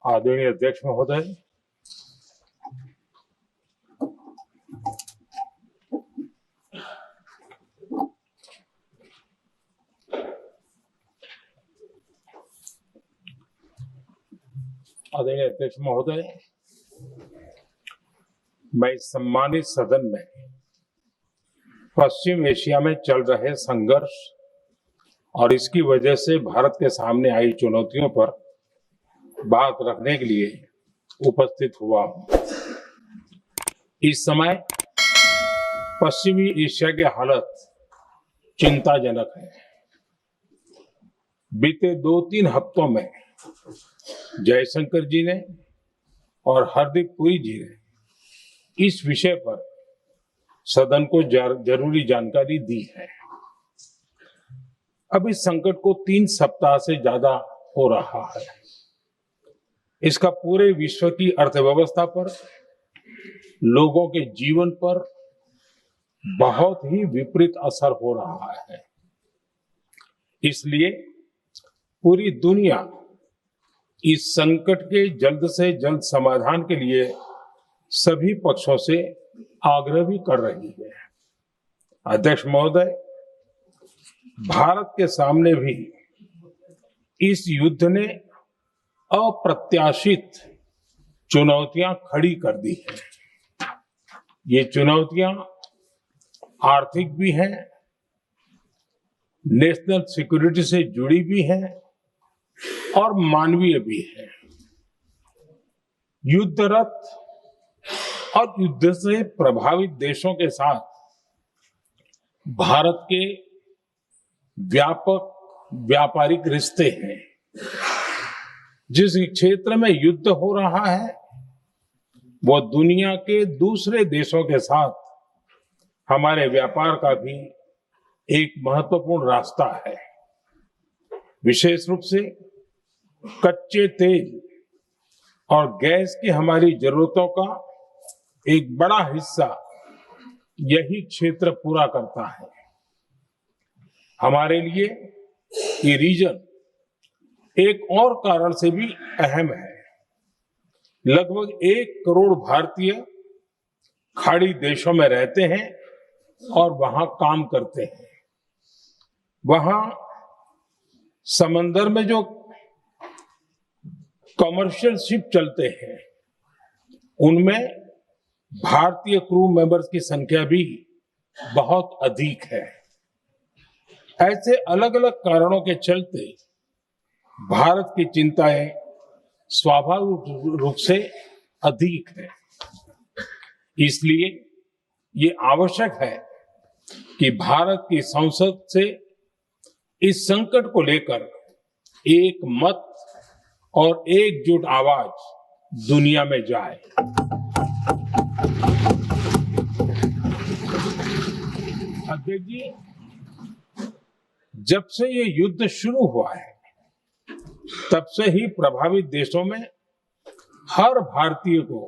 आदरणीय अध्यक्ष महोदय, मैं इस सम्मानित सदन में पश्चिम एशिया में चल रहे संघर्ष और इसकी वजह से भारत के सामने आई चुनौतियों पर बात रखने के लिए उपस्थित हुआ हूं। इस समय पश्चिमी एशिया की हालत चिंताजनक है। बीते 2-3 हफ्तों में जयशंकर जी ने और हरदीप पुरी जी ने इस विषय पर सदन को जरूरी जानकारी दी है। अब इस संकट को 3 सप्ताह से ज्यादा हो रहा है। इसका पूरे विश्व की अर्थव्यवस्था पर, लोगों के जीवन पर बहुत ही विपरीत असर हो रहा है। इसलिए पूरी दुनिया इस संकट के जल्द से जल्द समाधान के लिए सभी पक्षों से आग्रह भी कर रही है। अध्यक्ष महोदय, भारत के सामने भी इस युद्ध ने अप्रत्याशित चुनौतियां खड़ी कर दी हैं। ये चुनौतियां आर्थिक भी हैं, नेशनल सिक्योरिटी से जुड़ी भी हैं और मानवीय भी हैं। युद्धरत और युद्ध से प्रभावित देशों के साथ भारत के व्यापक व्यापारिक रिश्ते हैं। जिस क्षेत्र में युद्ध हो रहा है वो दुनिया के दूसरे देशों के साथ हमारे व्यापार का भी एक महत्वपूर्ण रास्ता है। विशेष रूप से कच्चे तेल और गैस की हमारी जरूरतों का एक बड़ा हिस्सा यही क्षेत्र पूरा करता है। हमारे लिए ये रीजन एक और कारण से भी अहम है। लगभग 1 करोड़ भारतीय खाड़ी देशों में रहते हैं और वहां काम करते हैं। वहां समंदर में जो कमर्शियल शिप चलते हैं उनमें भारतीय क्रू मेंबर्स की संख्या भी बहुत अधिक है। ऐसे अलग अलग कारणों के चलते भारत की चिंताएं स्वाभाविक रूप से अधिक है। इसलिए ये आवश्यक है कि भारत की संसद से इस संकट को लेकर एक मत और एकजुट आवाज दुनिया में जाए। अध्यक्ष जी, जब से ये युद्ध शुरू हुआ है तब से ही प्रभावित देशों में हर भारतीय को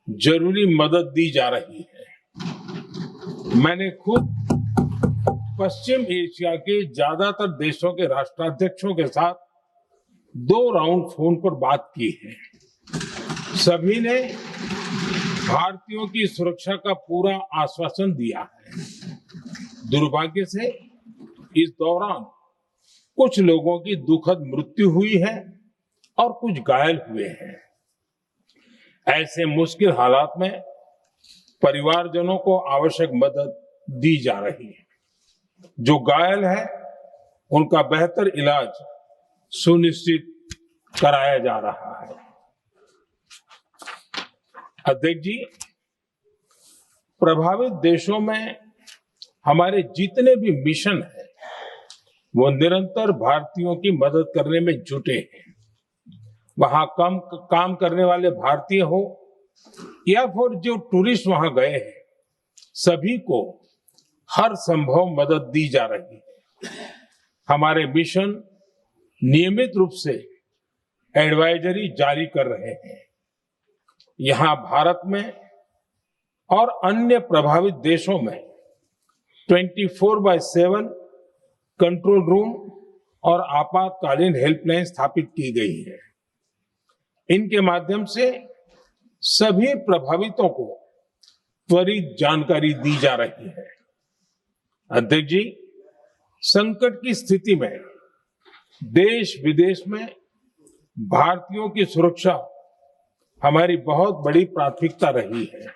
जरूरी मदद दी जा रही है। मैंने खुद पश्चिम एशिया के ज्यादातर देशों के राष्ट्राध्यक्षों के साथ 2 राउंड फोन पर बात की है। सभी ने भारतीयों की सुरक्षा का पूरा आश्वासन दिया है। दुर्भाग्य से इस दौरान कुछ लोगों की दुखद मृत्यु हुई है और कुछ घायल हुए हैं। ऐसे मुश्किल हालात में परिवारजनों को आवश्यक मदद दी जा रही है। जो घायल है उनका बेहतर इलाज सुनिश्चित कराया जा रहा है। अध्यक्ष जी, प्रभावित देशों में हमारे जितने भी मिशन हैं वो निरंतर भारतीयों की मदद करने में जुटे हैं। वहां काम करने वाले भारतीय हो या फिर जो टूरिस्ट वहां गए हैं, सभी को हर संभव मदद दी जा रही है। हमारे मिशन नियमित रूप से एडवाइजरी जारी कर रहे हैं। यहां भारत में और अन्य प्रभावित देशों में 24/7 कंट्रोल रूम और आपातकालीन हेल्पलाइन स्थापित की गई है। इनके माध्यम से सभी प्रभावितों को त्वरित जानकारी दी जा रही है। अध्यक्ष जी, संकट की स्थिति में देश विदेश में भारतीयों की सुरक्षा हमारी बहुत बड़ी प्राथमिकता रही है।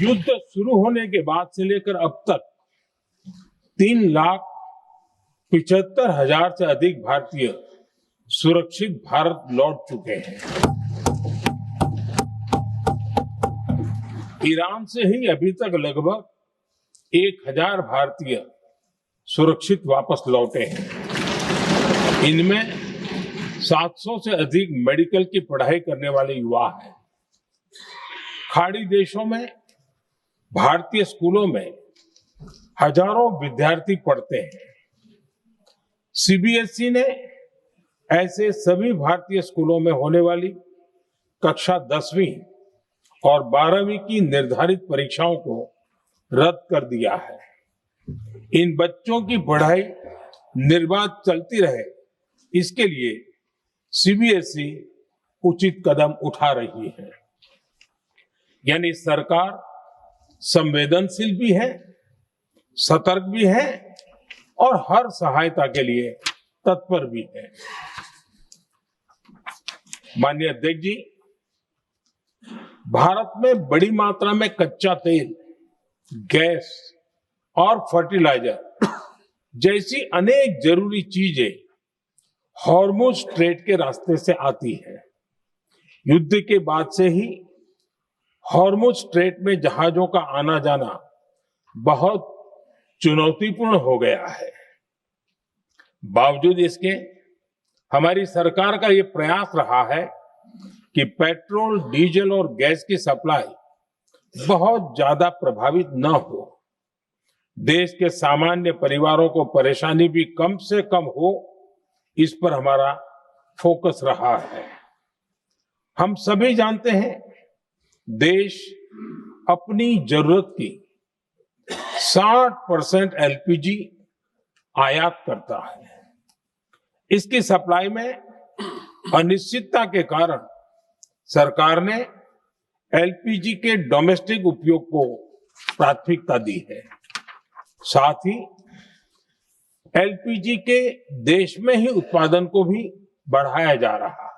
युद्ध शुरू होने के बाद से लेकर अब तक 3,75,000 से अधिक भारतीय सुरक्षित भारत लौट चुके हैं। ईरान से ही अभी तक लगभग 1,000 भारतीय सुरक्षित वापस लौटे हैं। इनमें 700 से अधिक मेडिकल की पढ़ाई करने वाले युवा हैं। खाड़ी देशों में भारतीय स्कूलों में हजारों विद्यार्थी पढ़ते हैं। सीबीएसई ने ऐसे सभी भारतीय स्कूलों में होने वाली कक्षा 10वीं और 12वीं की निर्धारित परीक्षाओं को रद्द कर दिया है। इन बच्चों की पढ़ाई निर्बाध चलती रहे, इसके लिए सीबीएसई उचित कदम उठा रही है। यानी सरकार संवेदनशील भी है, सतर्क भी है और हर सहायता के लिए तत्पर भी है। माननीय अध्यक्ष जी, भारत में बड़ी मात्रा में कच्चा तेल, गैस और फर्टिलाइजर जैसी अनेक जरूरी चीजें हॉर्मुज स्ट्रेट के रास्ते से आती है। युद्ध के बाद से ही हॉर्मुज स्ट्रेट में जहाजों का आना जाना बहुत चुनौतीपूर्ण हो गया है। बावजूद इसके हमारी सरकार का ये प्रयास रहा है कि पेट्रोल, डीजल और गैस की सप्लाई बहुत ज्यादा प्रभावित न हो। देश के सामान्य परिवारों को परेशानी भी कम से कम हो, इस पर हमारा फोकस रहा है। हम सभी जानते हैं, देश अपनी जरूरत की 60% एलपीजी आयात करता है। इसकी सप्लाई में अनिश्चितता के कारण सरकार ने एलपीजी के डोमेस्टिक उपयोग को प्राथमिकता दी है। साथ ही एलपीजी के देश में ही उत्पादन को भी बढ़ाया जा रहा है।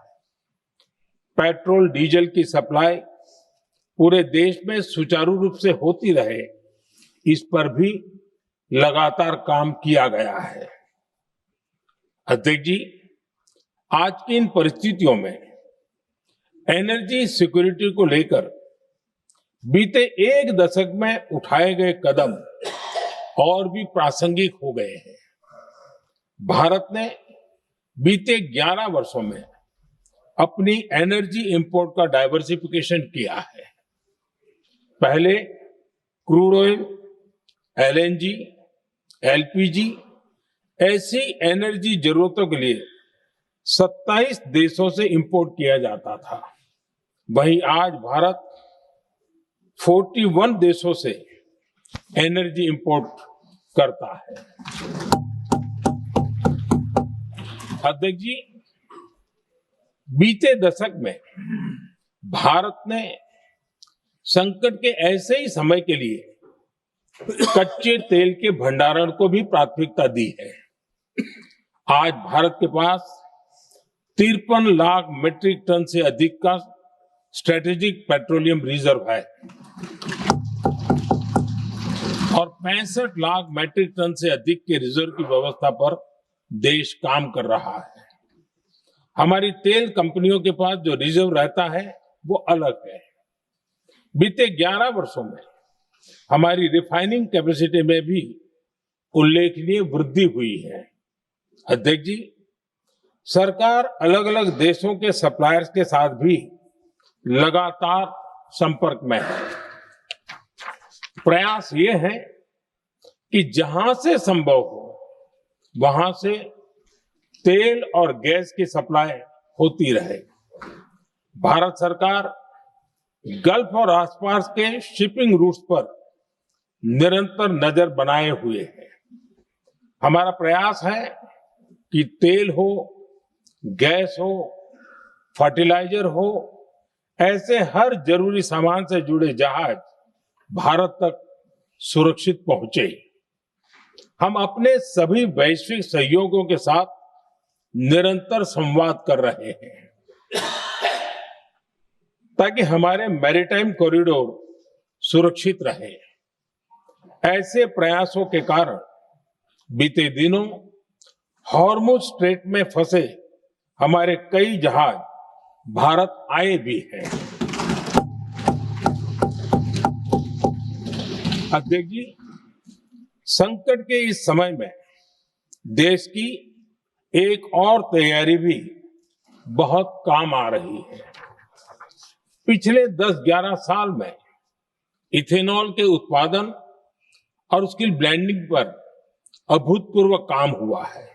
पेट्रोल, डीजल की सप्लाई पूरे देश में सुचारू रूप से होती रहे, इस पर भी लगातार काम किया गया है। अध्यक्ष जी, आज की इन परिस्थितियों में एनर्जी सिक्योरिटी को लेकर बीते 1 दशक में उठाए गए कदम और भी प्रासंगिक हो गए हैं। भारत ने बीते 11 वर्षों में अपनी एनर्जी इंपोर्ट का डाइवर्सिफिकेशन किया है। पहले क्रूड ऑयल, एलएनजी, एलपीजी ऐसी एनर्जी जरूरतों के लिए 27 देशों से इंपोर्ट किया जाता था। वहीं आज भारत 41 देशों से एनर्जी इंपोर्ट करता है। अध्यक्ष जी, बीते दशक में भारत ने संकट के ऐसे ही समय के लिए कच्चे तेल के भंडारण को भी प्राथमिकता दी है। आज भारत के पास 53 लाख मीट्रिक टन से अधिक का स्ट्रेटेजिक पेट्रोलियम रिजर्व है और 65 लाख मीट्रिक टन से अधिक के रिजर्व की व्यवस्था पर देश काम कर रहा है। हमारी तेल कंपनियों के पास जो रिजर्व रहता है वो अलग है। बीते 11 वर्षों में हमारी रिफाइनिंग कैपेसिटी में भी उल्लेखनीय वृद्धि हुई है। अध्यक्ष जी, सरकार अलग अलग देशों के सप्लायर्स के साथ भी लगातार संपर्क में है। प्रयास ये है कि जहां से संभव हो वहां से तेल और गैस की सप्लाई होती रहे। भारत सरकार गल्फ और आसपास के शिपिंग रूट्स पर निरंतर नजर बनाए हुए है। हमारा प्रयास है कि तेल हो, गैस हो, फर्टिलाइजर हो, ऐसे हर जरूरी सामान से जुड़े जहाज भारत तक सुरक्षित पहुंचे। हम अपने सभी वैश्विक सहयोगियों के साथ निरंतर संवाद कर रहे हैं ताकि हमारे मैरीटाइम कॉरिडोर सुरक्षित रहे। ऐसे प्रयासों के कारण बीते दिनों हॉर्मुज स्ट्रेट में फंसे हमारे कई जहाज भारत आए भी हैं। अध्यक्ष जी, संकट के इस समय में देश की एक और तैयारी भी बहुत काम आ रही है। पिछले 10-11 साल में इथेनॉल के उत्पादन और उसकी ब्लेंडिंग पर अभूतपूर्व काम हुआ है।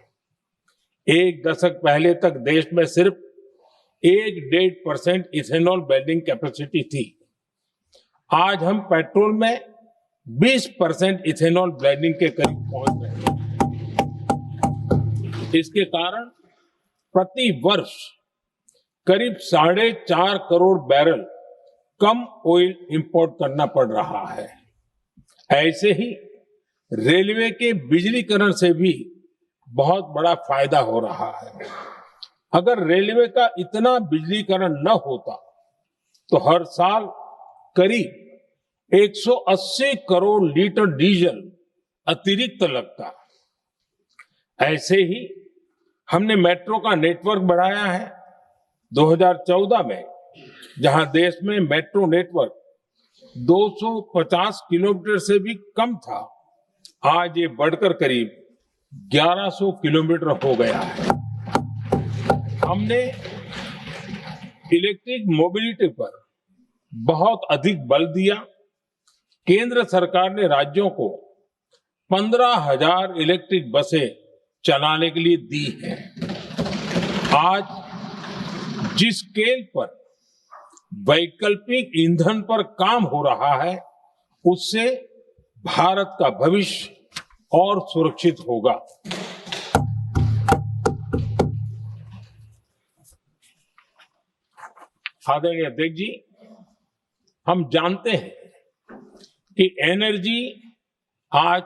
एक दशक पहले तक देश में सिर्फ 1-1.5% इथेनॉल ब्लेंडिंग कैपेसिटी थी। आज हम पेट्रोल में 20% इथेनॉल ब्लेंडिंग के करीब पहुंच रहे हैं। इसके कारण प्रति वर्ष करीब 4.5 करोड़ बैरल कम ऑयल इंपोर्ट करना पड़ रहा है। ऐसे ही रेलवे के बिजलीकरण से भी बहुत बड़ा फायदा हो रहा है। अगर रेलवे का इतना बिजलीकरण न होता तो हर साल करीब 180 करोड़ लीटर डीजल अतिरिक्त लगता। ऐसे ही हमने मेट्रो का नेटवर्क बढ़ाया है। 2014 में जहां देश में मेट्रो नेटवर्क 250 किलोमीटर से भी कम था, आज ये बढ़कर करीब 1100 किलोमीटर हो गया है। हमने इलेक्ट्रिक मोबिलिटी पर बहुत अधिक बल दिया। केंद्र सरकार ने राज्यों को 15,000 इलेक्ट्रिक बसें चलाने के लिए दी है। आज जिस स्केल पर वैकल्पिक ईंधन पर काम हो रहा है, उससे भारत का भविष्य और सुरक्षित होगा। आदरणीय अध्यक्ष जी, हम जानते हैं कि एनर्जी आज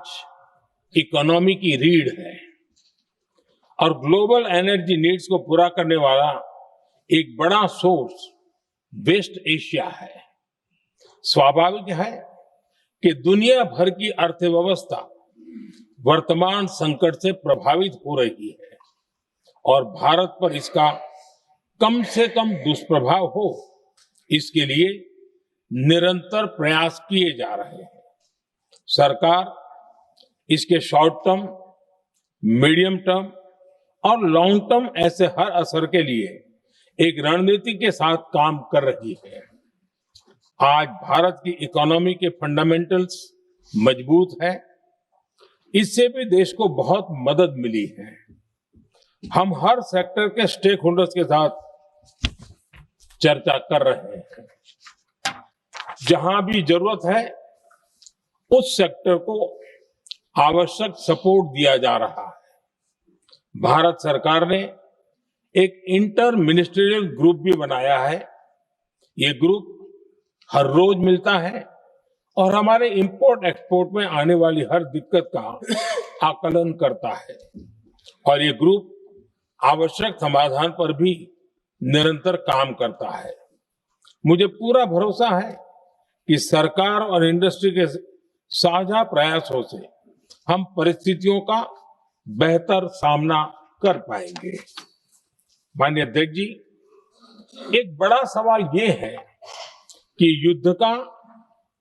इकोनॉमी की रीढ़ है और ग्लोबल एनर्जी नीड्स को पूरा करने वाला एक बड़ा सोर्स वेस्ट एशिया है। स्वाभाविक है कि दुनिया भर की अर्थव्यवस्था वर्तमान संकट से प्रभावित हो रही है और भारत पर इसका कम से कम दुष्प्रभाव हो, इसके लिए निरंतर प्रयास किए जा रहे हैं। सरकार इसके शॉर्ट टर्म, मीडियम टर्म और लॉन्ग टर्म ऐसे हर असर के लिए एक रणनीति के साथ काम कर रही है। आज भारत की इकोनॉमी के फंडामेंटल्स मजबूत है। इससे भी देश को बहुत मदद मिली है। हम हर सेक्टर के स्टेक होल्डर्स के साथ चर्चा कर रहे हैं। जहां भी जरूरत है उस सेक्टर को आवश्यक सपोर्ट दिया जा रहा है। भारत सरकार ने एक इंटर मिनिस्ट्रियल ग्रुप भी बनाया है। ये ग्रुप हर रोज मिलता है और हमारे इंपोर्ट एक्सपोर्ट में आने वाली हर दिक्कत का आकलन करता है और ये ग्रुप आवश्यक समाधान पर भी निरंतर काम करता है। मुझे पूरा भरोसा है कि सरकार और इंडस्ट्री के साझा प्रयासों से हम परिस्थितियों का बेहतर सामना कर पाएंगे। माननीय अध्यक्ष जी, एक बड़ा सवाल ये है कि युद्ध का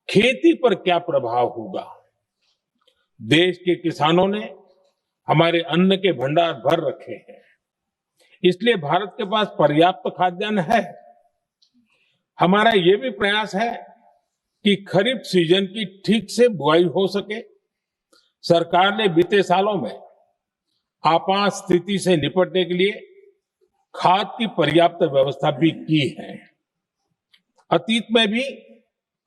खेती पर क्या प्रभाव होगा। देश के किसानों ने हमारे अन्न के भंडार भर रखे हैं, इसलिए भारत के पास पर्याप्त खाद्यान्न है। हमारा ये भी प्रयास है कि खरीफ सीजन की ठीक से बुआई हो सके। सरकार ने बीते सालों में आपात स्थिति से निपटने के लिए खाद की पर्याप्त व्यवस्था भी की है। अतीत में भी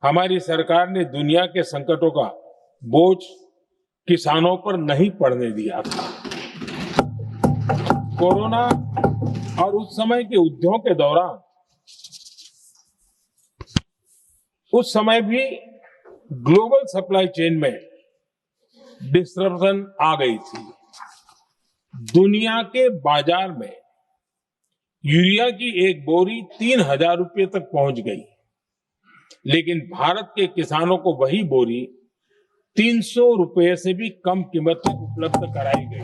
हमारी सरकार ने दुनिया के संकटों का बोझ किसानों पर नहीं पड़ने दिया था। कोरोना और उस समय के उद्योग के दौरान उस समय भी ग्लोबल सप्लाई चेन में डिस्टरप्शन आ गई थी। दुनिया के बाजार में यूरिया की एक बोरी 3,000 रुपये तक पहुंच गई, लेकिन भारत के किसानों को वही बोरी 300 रुपये से भी कम कीमत पर उपलब्ध कराई गई।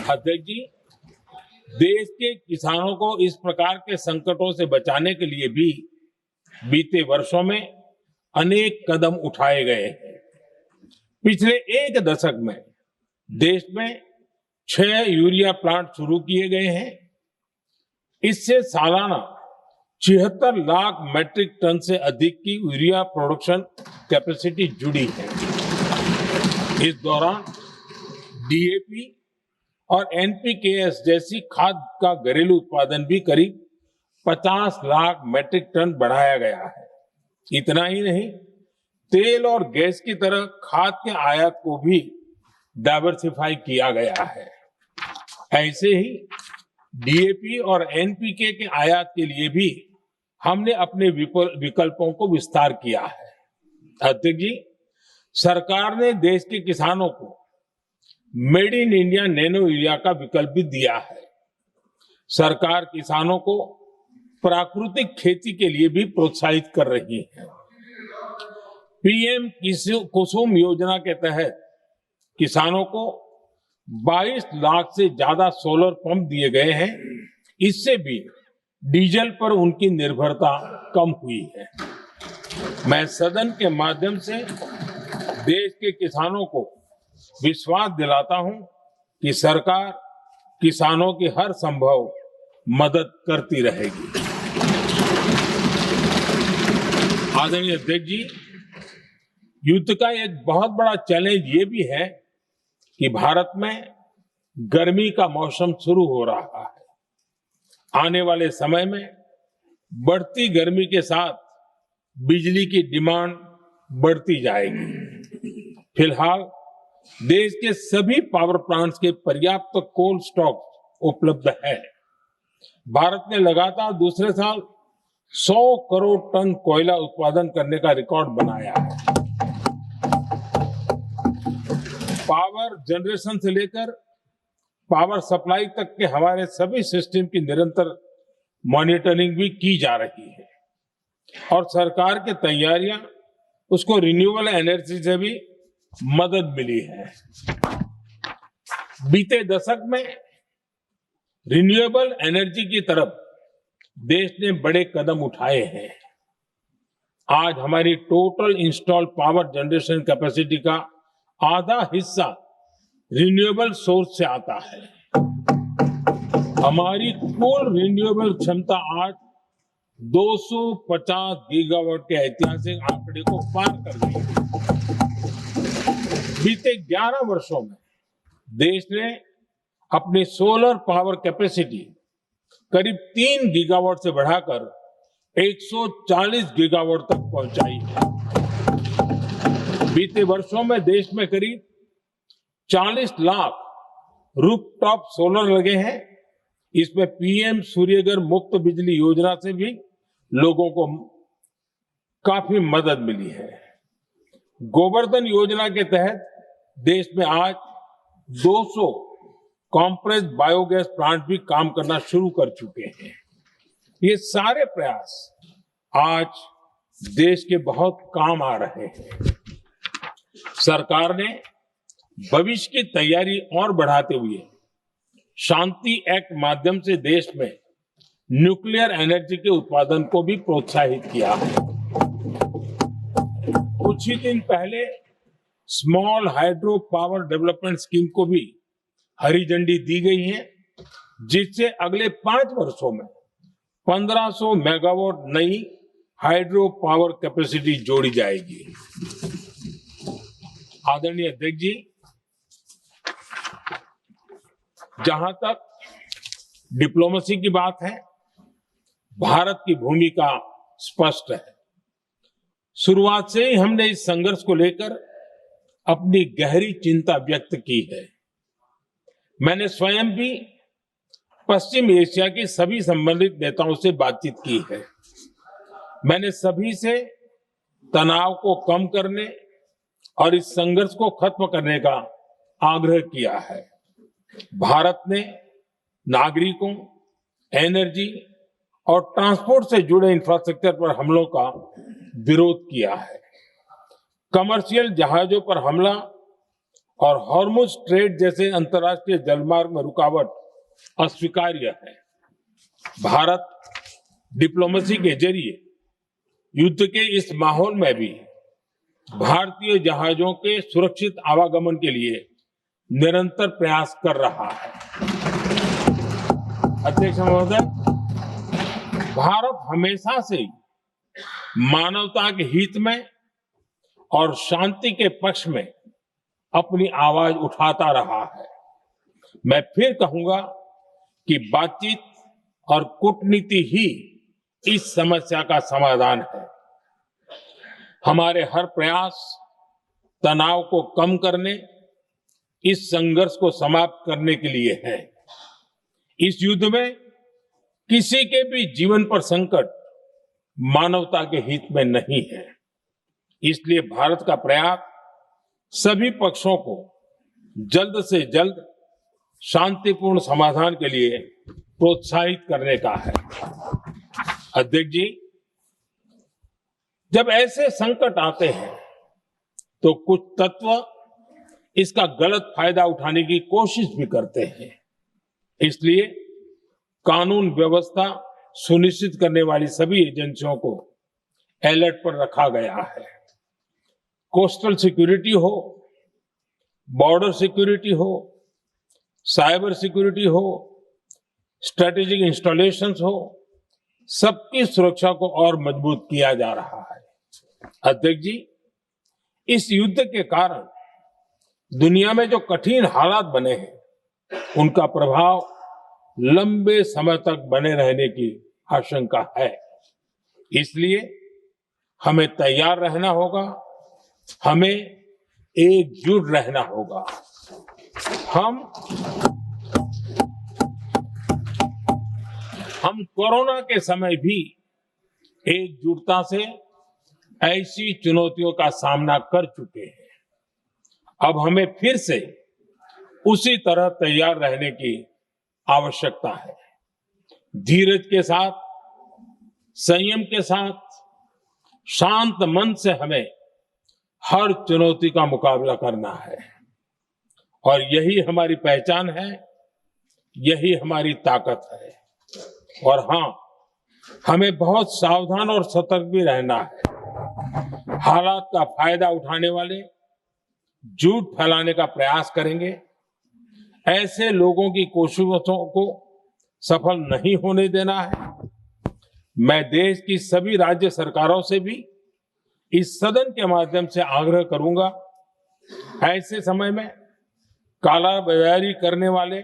अध्यक्ष जी, देश के किसानों को इस प्रकार के संकटों से बचाने के लिए भी बीते वर्षों में अनेक कदम उठाए गए हैं। पिछले एक दशक में देश में 6 यूरिया प्लांट शुरू किए गए हैं। इससे सालाना 76 लाख मैट्रिक टन से अधिक की यूरिया प्रोडक्शन कैपेसिटी जुड़ी है। इस दौरान डीएपी और एनपीकेएस जैसी खाद का घरेलू उत्पादन भी करीब 50 लाख मैट्रिक टन बढ़ाया गया है। इतना ही नहीं, तेल और गैस की तरह खाद के आयात को भी डाइवर्सिफाई किया गया है। ऐसे ही डीएपी और एनपीके के आयात के लिए भी हमने अपने विकल्पों को विस्तार किया है। अध्यक्ष जी, सरकार ने देश के किसानों को made in India nano urea का विकल्प भी दिया है। सरकार किसानों को प्राकृतिक खेती के लिए भी प्रोत्साहित कर रही है। पीएम कुसुम योजना के तहत किसानों को 22 लाख से ज्यादा सोलर पंप दिए गए हैं। इससे भी डीजल पर उनकी निर्भरता कम हुई है। मैं सदन के माध्यम से देश के किसानों को विश्वास दिलाता हूं कि सरकार किसानों की हर संभव मदद करती रहेगी। आदरणीय अध्यक्ष जी, युद्ध का एक बहुत बड़ा चैलेंज ये भी है कि भारत में गर्मी का मौसम शुरू हो रहा है। आने वाले समय में बढ़ती गर्मी के साथ बिजली की डिमांड बढ़ती जाएगी। फिलहाल देश के सभी पावर प्लांट्स के पर्याप्त कोल स्टॉक उपलब्ध है। भारत ने लगातार दूसरे साल 100 करोड़ टन कोयला उत्पादन करने का रिकॉर्ड बनाया है। पावर जनरेशन से लेकर पावर सप्लाई तक के हमारे सभी सिस्टम की निरंतर मॉनिटरिंग भी की जा रही है और सरकार की तैयारियां उसको रिन्यूएबल एनर्जी से भी मदद मिली है। बीते दशक में रिन्यूएबल एनर्जी की तरफ देश ने बड़े कदम उठाए हैं। आज हमारी total installed power generation capacity का आधा हिस्सा रिन्यूएबल सोर्स से आता है। हमारी कुल रिन्यूएबल क्षमता आज 250 गीगावाट के ऐतिहासिक आंकड़े को पार कर गई है। बीते 11 वर्षों में देश ने अपनी सोलर पावर कैपेसिटी करीब 3 गीगावाट से बढ़ाकर 140 गीगावाट तक पहुंचाई है। बीते वर्षों में देश में करीब 40 लाख रूफटॉप सोलर लगे हैं। इसमें पीएम सूर्यघर मुफ्त बिजली योजना से भी लोगों को काफी मदद मिली है। गोवर्धन योजना के तहत देश में आज 200 कॉम्प्रेस्ड बायोगैस प्लांट भी काम करना शुरू कर चुके हैं। ये सारे प्रयास आज देश के बहुत काम आ रहे हैं। सरकार ने भविष्य की तैयारी और बढ़ाते हुए शांति एक्ट माध्यम से देश में न्यूक्लियर एनर्जी के उत्पादन को भी प्रोत्साहित किया है। कुछ ही दिन पहले small hydro power development scheme को भी हरी झंडी दी गई है, जिससे अगले 5 वर्षों में 1500 मेगावाट नई हाइड्रो पावर कैपेसिटी जोड़ी जाएगी। आदरणीय अध्यक्ष जी, जहां तक डिप्लोमेसी की बात है, भारत की भूमिका स्पष्ट है। शुरुआत से ही हमने इस संघर्ष को लेकर अपनी गहरी चिंता व्यक्त की है। मैंने स्वयं भी पश्चिम एशिया की सभी संबंधित नेताओं से बातचीत की है। मैंने सभी से तनाव को कम करने और इस संघर्ष को खत्म करने का आग्रह किया है। भारत ने नागरिकों, एनर्जी और ट्रांसपोर्ट से जुड़े इंफ्रास्ट्रक्चर पर हमलों का विरोध किया है। कमर्शियल जहाजों पर हमला और हॉर्मुज स्ट्रेट जैसे अंतर्राष्ट्रीय जलमार्ग में रुकावट अस्वीकार्य है। भारत डिप्लोमेसी के जरिए युद्ध के इस माहौल में भी भारतीय जहाजों के सुरक्षित आवागमन के लिए निरंतर प्रयास कर रहा है। अध्यक्ष महोदय, भारत हमेशा से ही मानवता के हित में और शांति के पक्ष में अपनी आवाज उठाता रहा है। मैं फिर कहूंगा कि बातचीत और कूटनीति ही इस समस्या का समाधान है। हमारे हर प्रयास तनाव को कम करने, इस संघर्ष को समाप्त करने के लिए है। इस युद्ध में किसी के भी जीवन पर संकट मानवता के हित में नहीं है। इसलिए भारत का प्रयास सभी पक्षों को जल्द से जल्द शांतिपूर्ण समाधान के लिए प्रोत्साहित करने का है। अध्यक्ष जी, जब ऐसे संकट आते हैं तो कुछ तत्व इसका गलत फायदा उठाने की कोशिश भी करते हैं। इसलिए कानून व्यवस्था सुनिश्चित करने वाली सभी एजेंसियों को अलर्ट पर रखा गया है। कोस्टल सिक्योरिटी हो, बॉर्डर सिक्योरिटी हो, साइबर सिक्योरिटी हो, स्ट्रेटेजिक इंस्टॉलेशंस हो, सबकी सुरक्षा को और मजबूत किया जा रहा है। अध्यक्ष जी, इस युद्ध के कारण दुनिया में जो कठिन हालात बने हैं, उनका प्रभाव लंबे समय तक बने रहने की आशंका है। इसलिए हमें तैयार रहना होगा, हमें एकजुट रहना होगा। हम कोरोना के समय भी एकजुटता से ऐसी चुनौतियों का सामना कर चुके हैं। अब हमें फिर से उसी तरह तैयार रहने की आवश्यकता है। धीरज के साथ, संयम के साथ, शांत मन से हमें हर चुनौती का मुकाबला करना है और यही हमारी पहचान है, यही हमारी ताकत है। और हाँ, हमें बहुत सावधान और सतर्क भी रहना है। हालात का फायदा उठाने वाले झूठ फैलाने का प्रयास करेंगे, ऐसे लोगों की कोशिशों को सफल नहीं होने देना है। मैं देश की सभी राज्य सरकारों से भी इस सदन के माध्यम से आग्रह करूंगा, ऐसे समय में कालाबाजारी करने वाले,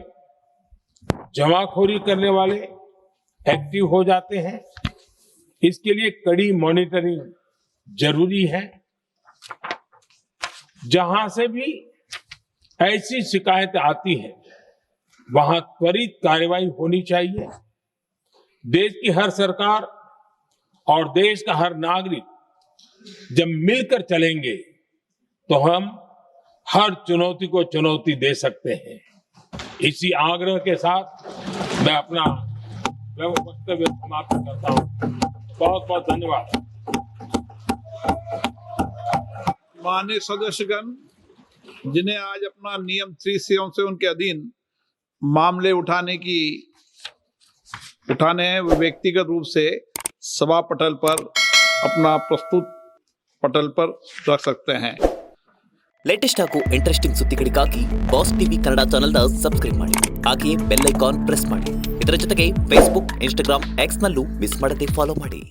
जमाखोरी करने वाले एक्टिव हो जाते हैं। इसके लिए कड़ी मॉनिटरिंग जरूरी है। जहां से भी ऐसी शिकायतें आती हैं, वहां त्वरित कार्रवाई होनी चाहिए। देश की हर सरकार और देश का हर नागरिक जब मिलकर चलेंगे तो हम हर चुनौती को चुनौती दे सकते हैं। इसी आग्रह के साथ मैं अपना वक्तव्य समाप्त करता हूं। बहुत बहुत धन्यवाद। माननीय सदस्यगण, जिन्हें आज अपना नियम 3C से उनके अधीन मामले उठाने हैं, वो व्यक्तिगत रूप से सभा पटल पर अपना प्रस्तुत पटल पर रख सकते हैं। ಲೇಟೆಸ್ಟ್ ಹಾಗೂ ಇಂಟ್ರೆಸ್ಟಿಂಗ್ ಸುದ್ದಿಗಳಿಗಾಗಿ ಬಾಸ್ ಟಿವಿ ಕನ್ನಡ ಚಾನೆಲ್ನ ಸಬ್ಸ್ಕ್ರೈಬ್ ಮಾಡಿ, ಹಾಗೆಯೇ ಬೆಲ್ ಐಕಾನ್ ಪ್ರೆಸ್ ಮಾಡಿ. ಇದರ ಜೊತೆಗೆ ಫೇಸ್ಬುಕ್, ಇನ್ಸ್ಟಾಗ್ರಾಮ್, ಎಕ್ಸ್ ನಲ್ಲೂ ಮಿಸ್ ಮಾಡದೆ ಫಾಲೋ ಮಾಡಿ.